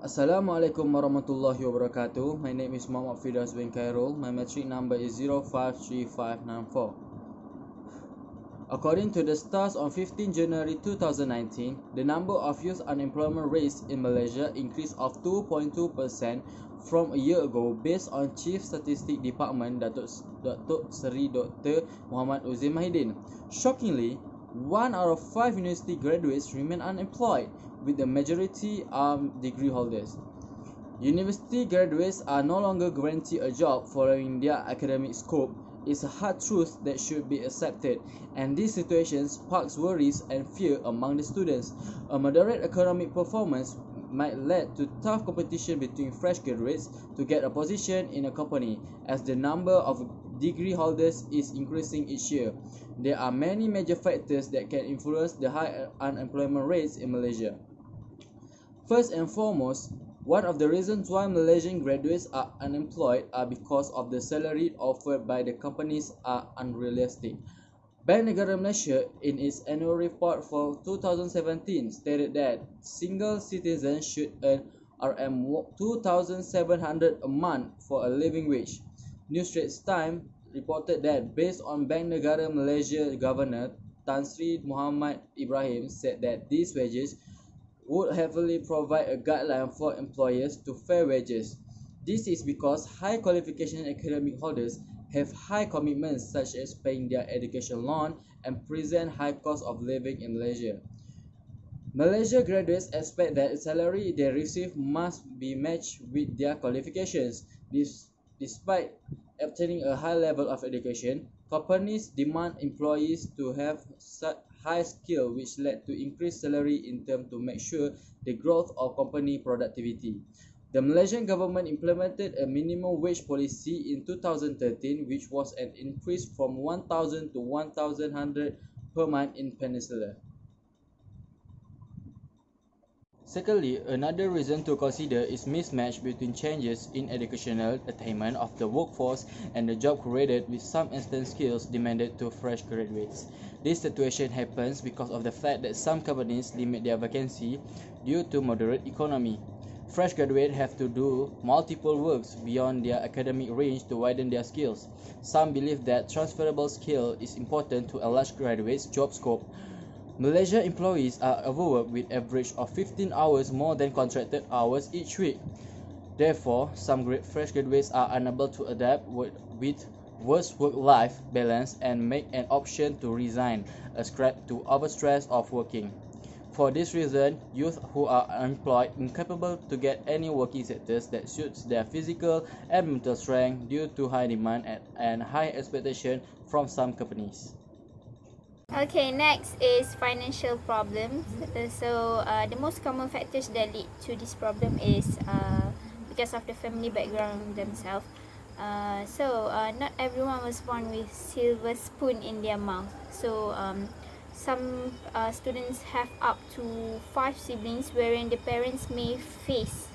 Assalamualaikum warahmatullahi wabarakatuh. My name is Muhammad Fidas bin Khairul. My metric number is 053594. According to the stats on 15 January 2019, the number of youth unemployment rates in Malaysia increased of 2.2% from a year ago based on Chief Statistic Department Datuk Seri Dr. Muhammad Uzim Mahidin. Shockingly, 1 out of 5 university graduates remain unemployed, with the majority degree holders. University graduates are no longer guaranteed a job following their academic scope. It's a hard truth that should be accepted, and this situation sparks worries and fear among the students. A moderate economic performance might lead to tough competition between fresh graduates to get a position in a company, as the number of degree holders is increasing each year. There are many major factors that can influence the high unemployment rates in Malaysia. First and foremost, one of the reasons why Malaysian graduates are unemployed are because of the salary offered by the companies are unrealistic. Bank Negara Malaysia, in its annual report for 2017, stated that single citizens should earn RM2,700 a month for a living wage. New Straits Times reported that based on Bank Negara Malaysia Governor Tan Sri Muhammad Ibrahim said that these wages would heavily provide a guideline for employers to fair wages. This is because high qualification academic holders have high commitments such as paying their education loan and present high cost of living in Malaysia. Malaysia graduates expect that the salary they receive must be matched with their qualifications. Despite obtaining a high level of education, companies demand employees to have such high skill, which led to increased salary in terms to make sure the growth of company productivity. The Malaysian government implemented a minimum wage policy in 2013, which was an increase from 1,000 to 1,100 per month in Peninsula. Secondly, another reason to consider is mismatch between changes in educational attainment of the workforce and the job created, with some instant skills demanded to fresh graduates. This situation happens because of the fact that some companies limit their vacancy due to moderate economy. Fresh graduates have to do multiple works beyond their academic range to widen their skills. Some believe that transferable skill is important to a large graduate's job scope. Malaysia employees are overworked with average of 15 hours more than contracted hours each week. Therefore, some fresh graduates are unable to adapt with worse work-life balance and make an option to resign, ascribed to overstress of working. For this reason, youth who are unemployed incapable to get any working sectors that suits their physical and mental strength due to high demand and high expectation from some companies. Okay, next is financial problems. The most common factors that lead to this problem is because of the family background themselves. Not everyone was born with silver spoon in their mouth. Some students have up to 5 siblings, wherein the parents may face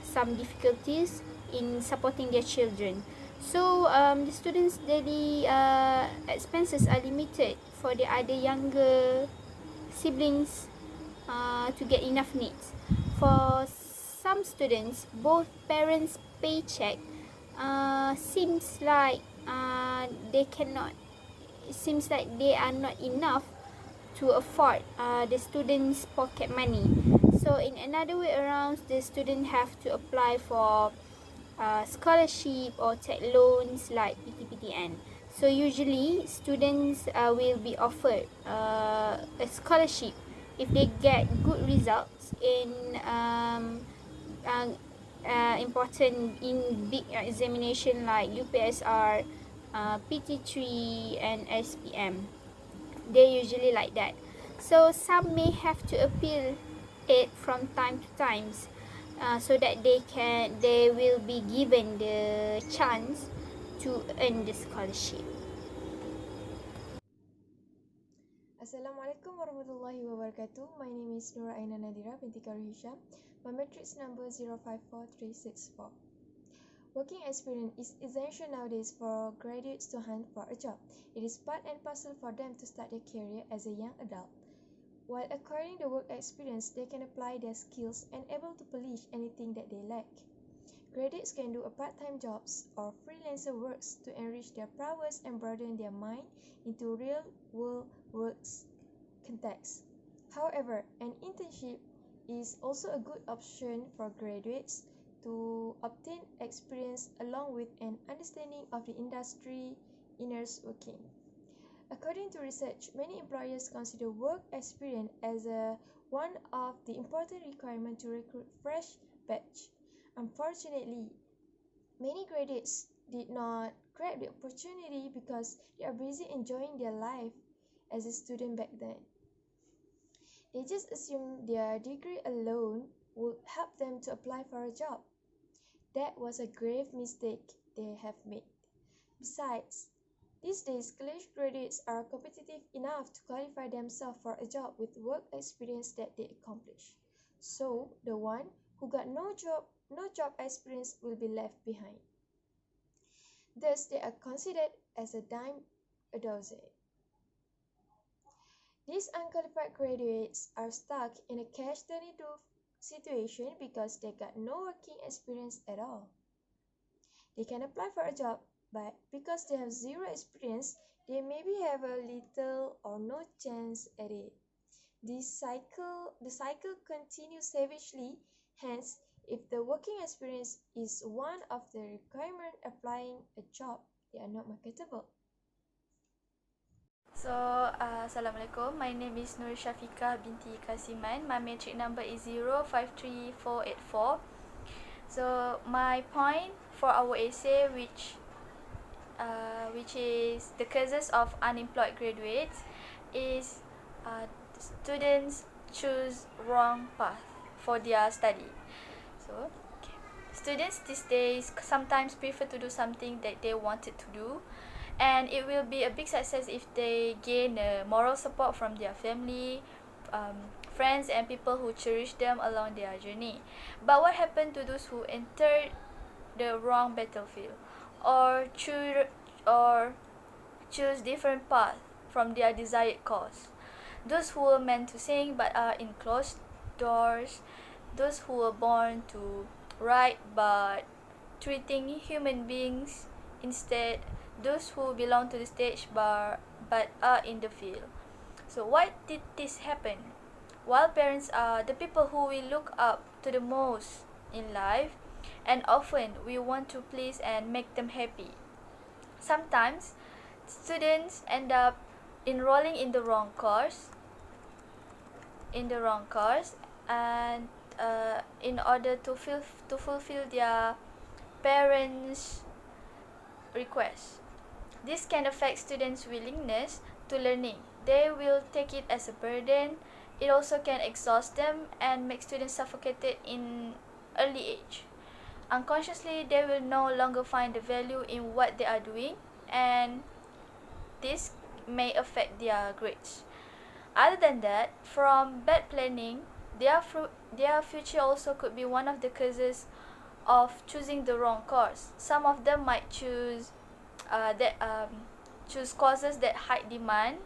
some difficulties in supporting their children. The students' daily expenses are limited for the other younger siblings to get enough needs. For some students, both parents' paycheck seems like they cannot. It seems like they are not enough to afford the students' pocket money. So in another way around, the student have to apply for scholarship or take loans like PTPTN. So usually students will be offered a scholarship if they get good results in important in big examination like UPSR, PT3 and SPM. They usually like that. So some may have to appeal it from time to times, so that they will be given the chance to earn the scholarship. Assalamualaikum warahmatullahi wabarakatuh. My name is Nura Aina Nadira binti Kari Hisham. My matrix number 054364. Working experience is essential nowadays for graduates to hunt for a job. It is part and parcel for them to start their career as a young adult. While acquiring the work experience, they can apply their skills and able to polish anything that they lack. Graduates can do a part-time jobs or freelancer works to enrich their prowess and broaden their mind into real-world works context. However, an internship is also a good option for graduates to obtain experience along with an understanding of the industry inner working. According to research, many employers consider work experience as one of the important requirements to recruit fresh batch. Unfortunately, many graduates did not grab the opportunity because they are busy enjoying their life as a student back then. They just assumed their degree alone would help them to apply for a job. That was a grave mistake they have made. Besides, these days, college graduates are competitive enough to qualify themselves for a job with work experience that they accomplish. So, the one who got no job experience will be left behind. Thus, they are considered as a dime a dozen. These unqualified graduates are stuck in a catch-22 situation because they got no working experience at all. They can apply for a job, but because they have zero experience, they maybe have a little or no chance at it. The cycle continues savagely. Hence, if the working experience is one of the requirements applying a job, they are not marketable. So, Assalamualaikum. My name is Nur Syafiqah binti Kasiman. My matric number is 053484. So, my point for our essay, which is the causes of unemployed graduates, is students choose wrong path for their study. So, students these days sometimes prefer to do something that they wanted to do, and it will be a big success if they gain moral support from their family, friends, and people who cherish them along their journey. But what happened to those who entered the wrong battlefield, or choose different path from their desired cause? Those who were meant to sing but are in closed doors, those who were born to write but treating human beings instead, those who belong to the stage bar but are in the field. So why did this happen? While parents are the people who we look up to the most in life, and often we want to please and make them happy, sometimes students end up enrolling in the wrong course, and in order to fulfill their parents' request. This can affect students' willingness to learning. They will take it as a burden. It also can exhaust them and make students suffocated in early age. Unconsciously, they will no longer find the value in what they are doing, and this may affect their grades. Other than that, from bad planning, their future also could be one of the causes of choosing the wrong course. Some of them might choose courses that high demand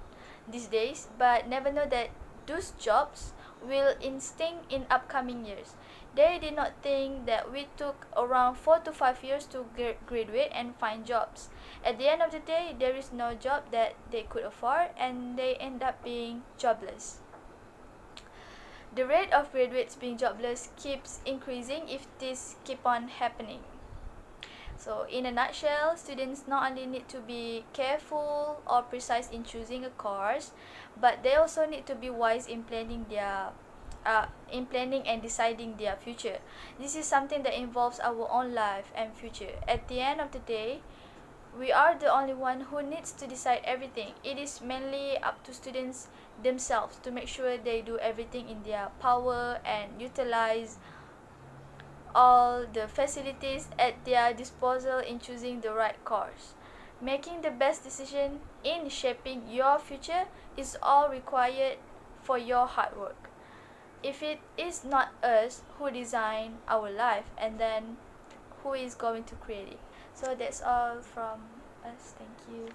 these days, but never know that those jobs will extinct in upcoming years. They did not think that we took around 4 to 5 years to graduate and find jobs. At the end of the day, there is no job that they could afford, and they end up being jobless. The rate of graduates being jobless keeps increasing if this keep on happening. So, in a nutshell, students not only need to be careful or precise in choosing a course, but they also need to be wise in planning and deciding their future. This is something that involves our own life and future. At the end of the day, we are the only one who needs to decide everything. It is mainly up to students themselves to make sure they do everything in their power and utilize all the facilities at their disposal in choosing the right course. Making the best decision in shaping your future is all required for your hard work. If it is not us who design our life, and then who is going to create it? So that's all from us. Thank you.